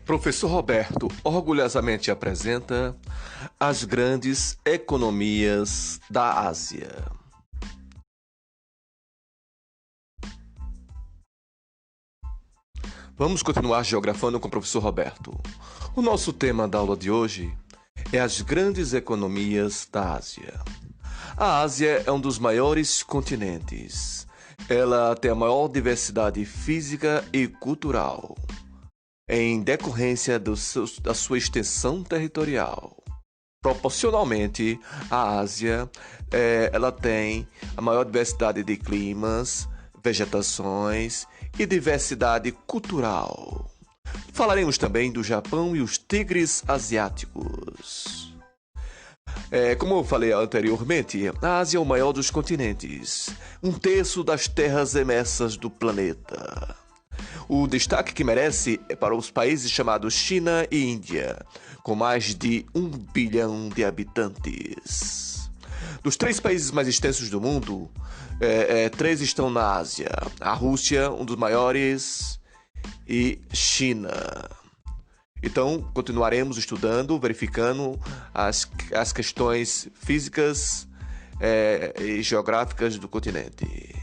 Professor Roberto orgulhosamente apresenta as grandes economias da Ásia. Vamos continuar geografando com o professor Roberto. O nosso tema da aula de hoje é as grandes economias da Ásia. A Ásia é um dos maiores continentes. Ela tem a maior diversidade física e cultural, em decorrência da sua extensão territorial. Proporcionalmente, a Ásia ela tem a maior diversidade de climas, vegetações e diversidade cultural. Falaremos também do Japão e os tigres asiáticos. Como eu falei anteriormente, a Ásia é o maior dos continentes, 1/3 das terras emersas do planeta. O destaque que merece é para os países chamados China e Índia, com mais de 1 bilhão de habitantes. Dos 3 países mais extensos do mundo, 3 estão na Ásia: a Rússia, um dos maiores, e China. Então, continuaremos estudando, verificando as questões físicas e geográficas do continente.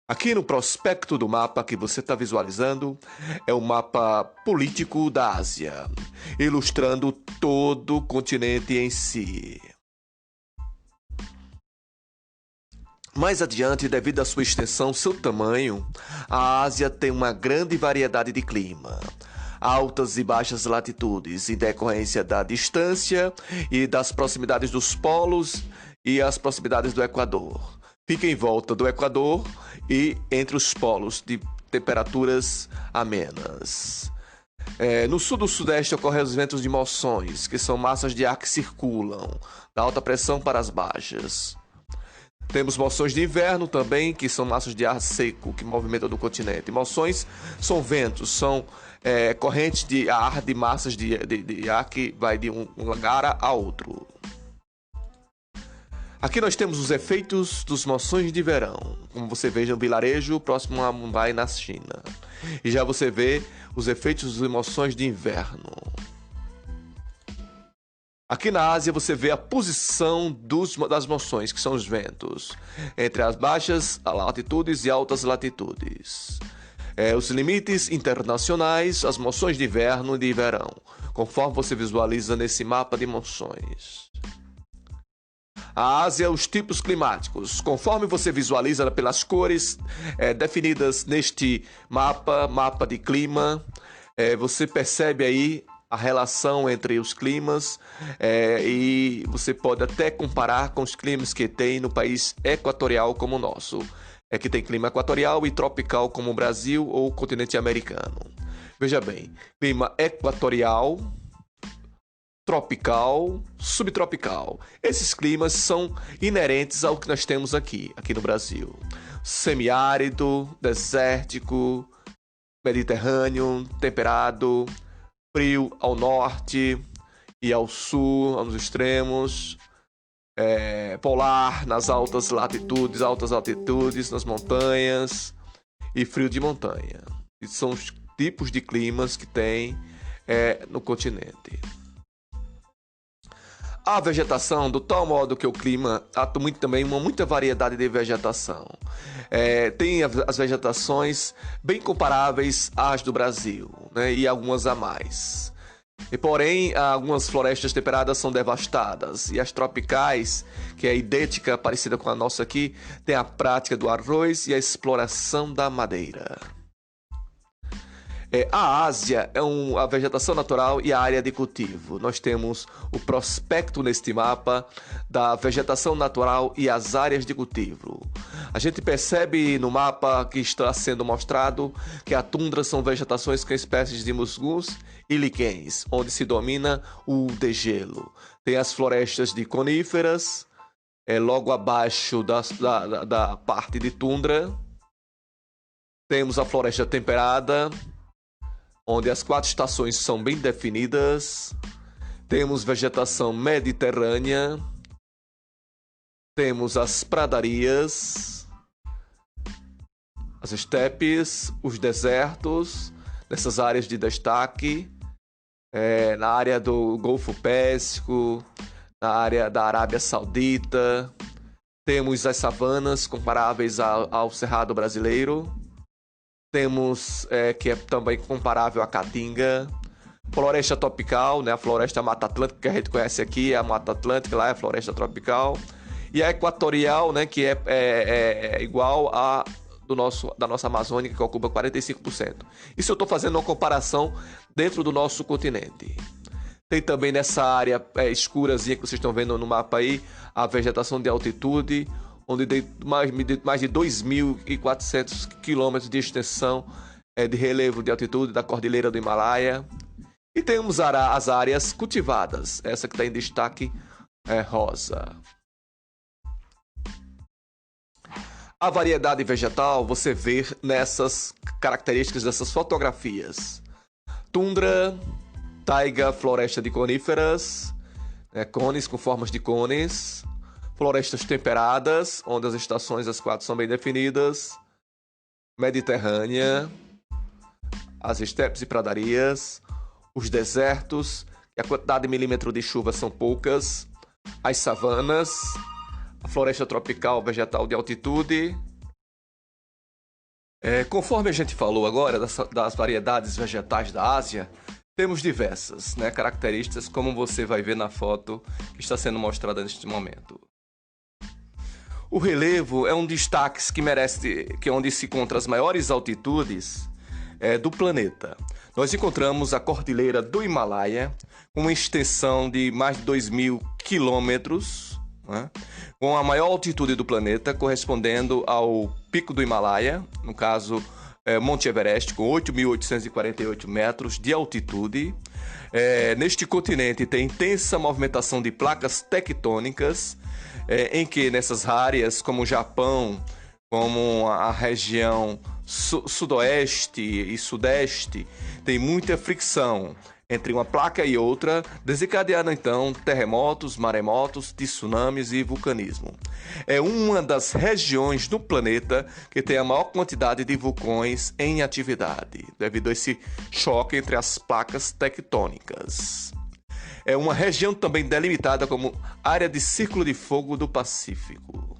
Aqui no prospecto do mapa que você está visualizando é o mapa político da Ásia, ilustrando todo o continente em si. Mais adiante, devido à sua extensão e seu tamanho, a Ásia tem uma grande variedade de clima, altas e baixas latitudes, em decorrência da distância e das proximidades dos polos e as proximidades do Equador. Fica em volta do Equador e entre os polos de temperaturas amenas. No sul do sudeste ocorrem os ventos de moções, que são massas de ar que circulam da alta pressão para as baixas. Temos moções de inverno também, que são massas de ar seco que movimentam o continente. Moções são ventos, são correntes de ar, de massas de ar que vai de um lugar a outro. Aqui nós temos os efeitos dos moções de verão, como você vê no vilarejo próximo a Mumbai, na China. E já você vê os efeitos das moções de inverno. Aqui na Ásia você vê a posição das moções, que são os ventos, entre as baixas latitudes e altas latitudes. Os limites internacionais, as moções de inverno e de verão, conforme você visualiza nesse mapa de moções. A Ásia, os tipos climáticos, conforme você visualiza pelas cores definidas neste mapa de clima, você percebe aí a relação entre os climas e você pode até comparar com os climas que tem no país equatorial como o nosso, que tem clima equatorial e tropical como o Brasil ou o continente americano. Veja bem, clima equatorial, tropical, subtropical. Esses climas são inerentes ao que nós temos aqui no Brasil. Semiárido, desértico, mediterrâneo, temperado, frio ao norte e ao sul, nos extremos, polar nas altas altitudes, nas montanhas, e frio de montanha. Esses são os tipos de climas que tem no continente. A vegetação, do tal modo que o clima atua também muita variedade de vegetação. Tem as vegetações bem comparáveis às do Brasil, né, e algumas a mais. Porém, algumas florestas temperadas são devastadas, e as tropicais, que é idêntica, parecida com a nossa aqui, tem a prática do arroz e a exploração da madeira. A Ásia é a vegetação natural e a área de cultivo. Nós temos o prospecto neste mapa da vegetação natural e as áreas de cultivo. A gente percebe no mapa que está sendo mostrado que a tundra são vegetações com espécies de musgus e líquens, onde se domina o degelo. Tem as florestas de coníferas, logo abaixo da parte de tundra. Temos a floresta temperada, onde as 4 estações são bem definidas. Temos vegetação mediterrânea. Temos as pradarias, as estepes, os desertos, nessas áreas de destaque, na área do Golfo Pérsico, na área da Arábia Saudita. Temos as savanas comparáveis ao Cerrado brasileiro. Temos, que é também comparável à Caatinga. Floresta tropical, né? A floresta Mata Atlântica que a gente conhece aqui é a Mata Atlântica, lá é a floresta tropical. E a equatorial, né? Que é igual a da nossa Amazônia, que ocupa 45%. Isso eu estou fazendo uma comparação dentro do nosso continente. Tem também nessa área escurazinha que vocês estão vendo no mapa aí, a vegetação de altitude, onde tem mais de 2.400 quilômetros de extensão de relevo de altitude da Cordilheira do Himalaia. E temos as áreas cultivadas, essa que está em destaque rosa. A variedade vegetal você vê nessas características dessas fotografias. Tundra, taiga, floresta de coníferas, cones com formas de cones, florestas temperadas, onde as estações, as 4 são bem definidas, mediterrânea, as estepes e pradarias, os desertos, que a quantidade de milímetro de chuva são poucas, as savanas, a floresta tropical vegetal de altitude. Conforme a gente falou agora das variedades vegetais da Ásia, temos diversas características, como você vai ver na foto que está sendo mostrada neste momento. O relevo é um destaque que merece, que é onde se encontram as maiores altitudes do planeta. Nós encontramos a Cordilheira do Himalaia, com uma extensão de mais de 2.000 quilômetros, com a maior altitude do planeta, correspondendo ao pico do Himalaia, no caso Monte Everest, com 8.848 metros de altitude. Neste continente tem intensa movimentação de placas tectônicas, em que nessas áreas, como o Japão, como a região sudoeste e sudeste, tem muita fricção entre uma placa e outra, desencadeando então terremotos, maremotos, tsunamis e vulcanismo. É uma das regiões do planeta que tem a maior quantidade de vulcões em atividade, devido a esse choque entre as placas tectônicas. É uma região também delimitada como área de Círculo de Fogo do Pacífico.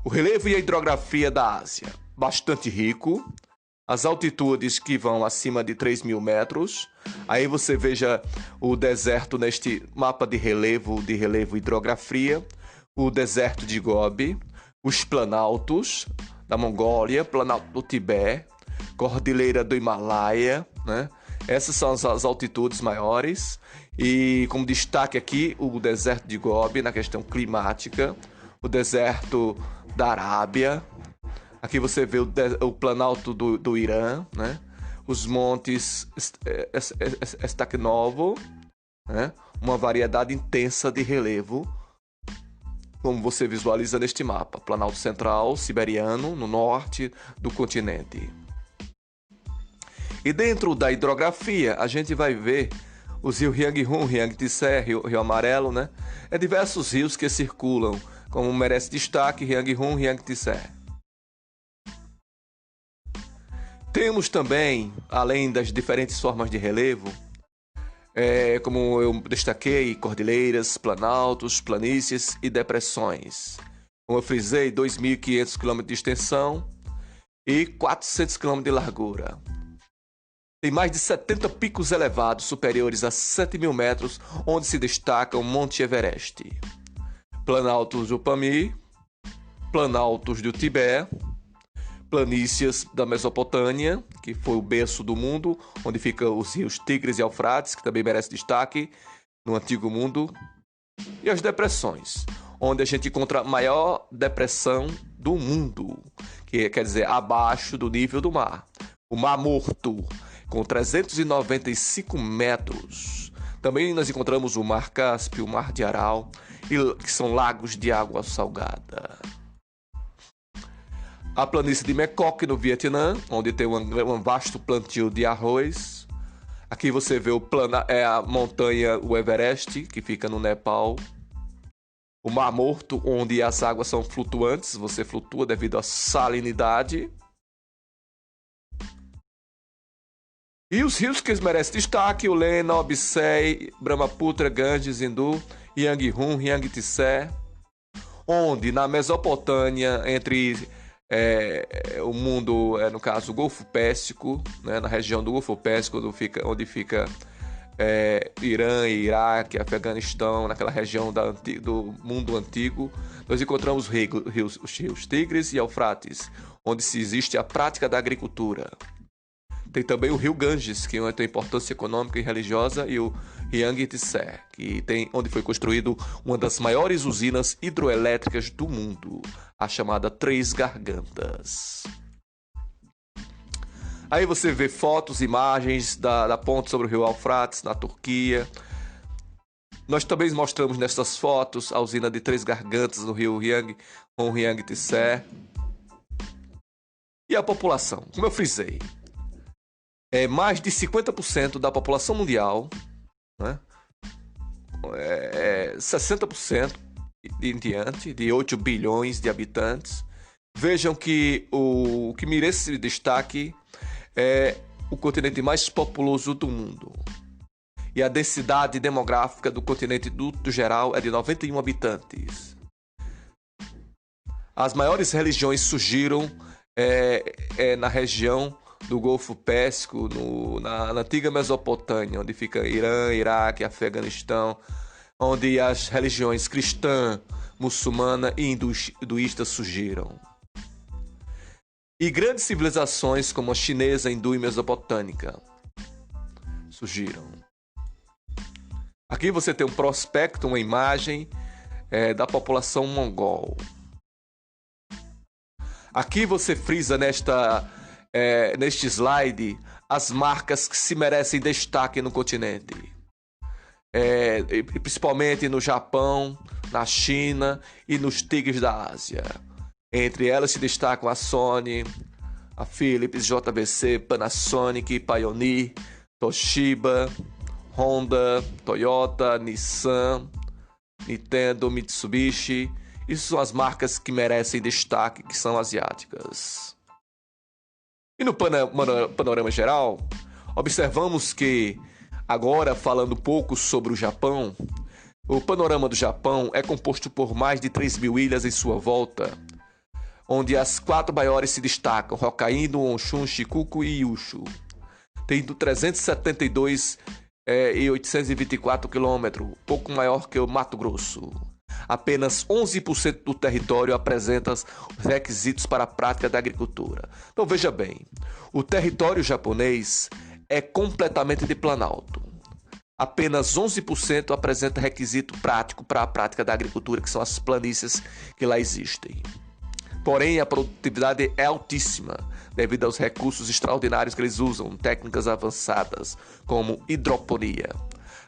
O relevo e a hidrografia da Ásia, bastante rico. As altitudes que vão acima de 3.000 metros. Aí você veja o deserto neste mapa de relevo e hidrografia. O deserto de Gobi, os planaltos da Mongólia, planalto do Tibete, Cordilheira do Himalaia, Essas são as altitudes maiores. E como destaque aqui, o deserto de Gobi na questão climática, o deserto da Arábia. Aqui você vê o planalto do Irã, Os montes Staknovo, Uma variedade intensa de relevo, como você visualiza neste mapa. Planalto Central, Siberiano, no norte do continente. E dentro da hidrografia, a gente vai ver os rios Ryangyu, Yangtze, Rio Amarelo, diversos rios que circulam, como merece destaque Ryangyu, Yangtze. Temos também, além das diferentes formas de relevo, como eu destaquei, cordilheiras, planaltos, planícies e depressões. Como eu frisei, 2.500 km de extensão e 400 km de largura. Tem mais de 70 picos elevados superiores a 7.000 metros, onde se destaca o Monte Everest. Planaltos do Pamir, planaltos do Tibete, planícies da Mesopotâmia, que foi o berço do mundo, onde ficam os rios Tigres e Eufrates, que também merece destaque no Antigo Mundo, e as depressões, onde a gente encontra a maior depressão do mundo, que quer dizer abaixo do nível do mar. O Mar Morto, com 395 metros. Também nós encontramos o Mar Cáspio, o Mar de Aral, que são lagos de água salgada. A planície de Mekong, no Vietnã, onde tem um vasto plantio de arroz. Aqui você vê a montanha, o Everest, que fica no Nepal. O Mar Morto, onde as águas são flutuantes, você flutua devido à salinidade. E os rios que merecem destaque, o Lena, Obsei, Brahmaputra, Ganges, Hindu, Yangtze, Yangtze, onde na Mesopotâmia, entre o mundo, no caso, o Golfo Pérsico, né, na região do Golfo Pérsico, onde fica Irã, Iraque, Afeganistão, naquela região do mundo antigo, nós encontramos os rios Tigres e Eufrates, onde se existe a prática da agricultura. Tem também o rio Ganges, que tem importância econômica e religiosa, e o Yangtze, onde foi construído uma das maiores usinas hidroelétricas do mundo, a chamada Três Gargantas. Aí você vê fotos, imagens da ponte sobre o rio Eufrates, na Turquia. Nós também mostramos nessas fotos a usina de Três Gargantas no rio Yangtze. E a população, como eu frisei, mais de 50% da população mundial, né? 60% em diante, de 8 bilhões de habitantes. Vejam que o que merece destaque é o continente mais populoso do mundo. E a densidade demográfica do continente do geral é de 91 habitantes. As maiores religiões surgiram na região do Golfo Pérsico, na antiga Mesopotâmia, onde fica Irã, Iraque, Afeganistão, onde as religiões cristã, muçulmana e hinduísta surgiram. E grandes civilizações como a chinesa, hindu e mesopotâmica surgiram. Aqui você tem um prospecto, uma imagem da população mongol. Aqui você frisa neste slide as marcas que se merecem destaque no continente. Principalmente no Japão, na China e nos tigres da Ásia. Entre elas se destacam a Sony, a Philips, JVC, Panasonic, Pioneer, Toshiba, Honda, Toyota, Nissan, Nintendo, Mitsubishi. Isso são as marcas que merecem destaque, que são asiáticas. E no panorama geral, observamos que, agora falando um pouco sobre o Japão, o panorama do Japão é composto por mais de 3.000 ilhas em sua volta, onde as 4 maiores se destacam: Hokkaido, Honshu, Shikoku e Kyushu, tendo 372,824 km, pouco maior que o Mato Grosso. Apenas 11% do território apresenta os requisitos para a prática da agricultura. Então veja bem, o território japonês é completamente de planalto. Apenas 11% apresenta requisito prático para a prática da agricultura, que são as planícies que lá existem. Porém, a produtividade é altíssima, devido aos recursos extraordinários que eles usam, técnicas avançadas, como hidroponia.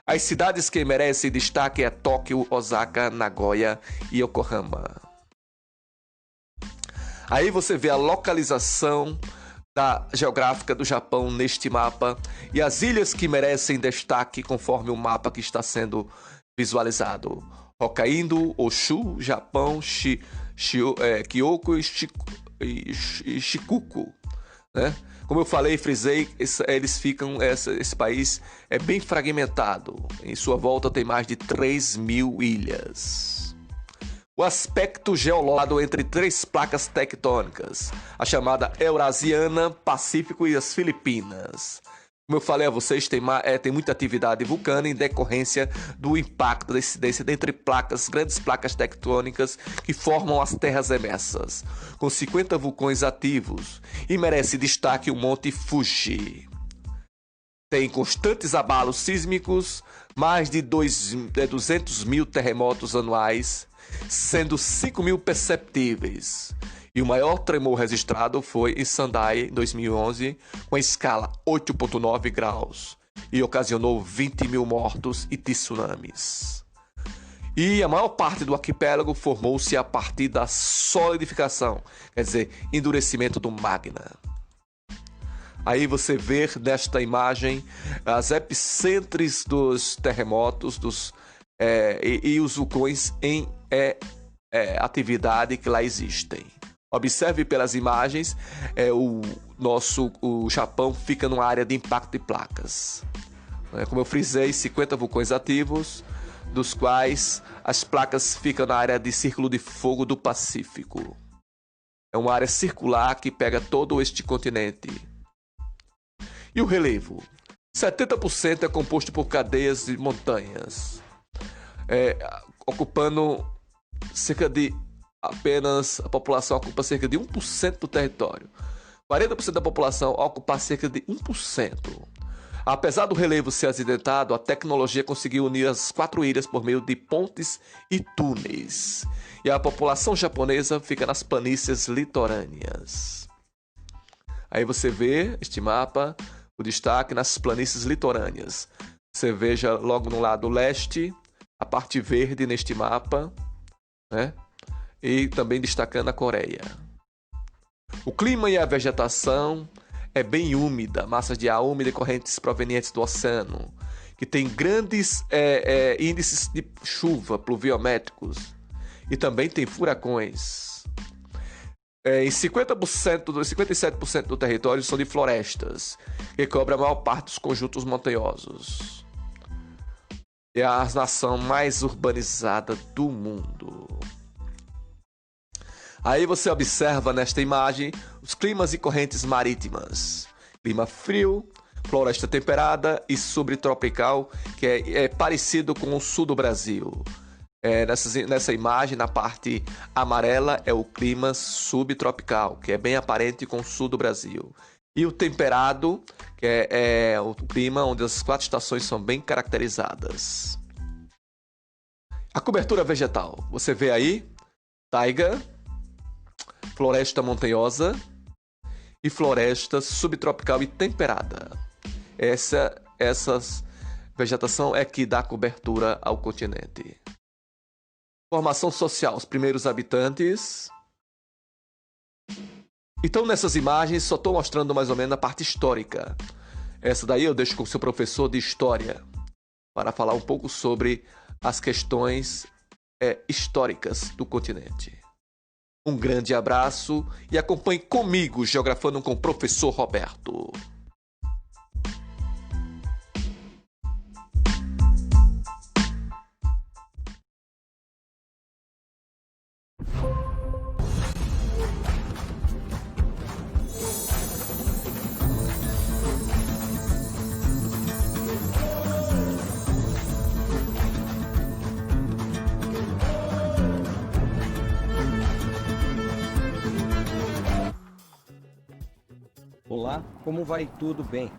As cidades que merecem destaque é Tóquio, Osaka, Nagoya e Yokohama. Aí você vê a localização geográfica do Japão neste mapa e as ilhas que merecem destaque conforme o mapa que está sendo visualizado. Hokkaido, Honshu, Japão, Kyoko e Shikoku, né? Como eu falei e frisei, esse país é bem fragmentado. Em sua volta tem mais de 3.000 ilhas. O aspecto geológico entre 3 placas tectônicas, a chamada Eurasiana, Pacífico e as Filipinas. Como eu falei a vocês, tem muita atividade vulcânica em decorrência do impacto da incidência entre grandes placas tectônicas que formam as terras emersas, com 50 vulcões ativos, e merece destaque o Monte Fuji. Tem constantes abalos sísmicos, mais de 200 mil terremotos anuais, sendo 5.000 perceptíveis. E o maior tremor registrado foi em Sendai, em 2011, com a escala 8,9 graus, e ocasionou 20 mil mortos e tsunamis. E a maior parte do arquipélago formou-se a partir da solidificação, quer dizer, endurecimento do magma. Aí você vê nesta imagem as epicentros dos terremotos e os vulcões em atividade que lá existem. Observe pelas imagens, o Japão fica numa área de impacto de placas. Como eu frisei, 50 vulcões ativos, dos quais as placas ficam na área de Círculo de Fogo do Pacífico. É uma área circular que pega todo este continente. E o relevo? 70% é composto por cadeias de montanhas, ocupando a população ocupa cerca de 1% do território. 40% da população ocupa cerca de 1%. Apesar do relevo ser acidentado, a tecnologia conseguiu unir as 4 ilhas por meio de pontes e túneis. E a população japonesa fica nas planícies litorâneas. Aí você vê este mapa, o destaque nas planícies litorâneas. Você veja logo no lado leste, a parte verde neste mapa, né? E também destacando a Coreia. O clima e a vegetação é bem úmida, massas de ar úmida e correntes provenientes do oceano, que tem grandes índices de chuva pluviométricos e também tem furacões. Em 57% do território são de florestas, que cobrem a maior parte dos conjuntos montanhosos. É a nação mais urbanizada do mundo. Aí você observa nesta imagem os climas e correntes marítimas. Clima frio, floresta temperada e subtropical, que é parecido com o sul do Brasil. Nessa imagem, na parte amarela, é o clima subtropical, que é bem aparente com o sul do Brasil. E o temperado, que é o clima onde as 4 estações são bem caracterizadas. A cobertura vegetal, você vê aí, taiga, floresta montanhosa e floresta subtropical e temperada. Essa vegetação é que dá cobertura ao continente. Formação social, os primeiros habitantes. Então, nessas imagens, só estou mostrando mais ou menos a parte histórica. Essa daí eu deixo com o seu professor de História, para falar um pouco sobre as questões históricas do continente. Um grande abraço e acompanhe comigo, Geografando com o Professor Roberto. Olá, como vai? Tudo bem?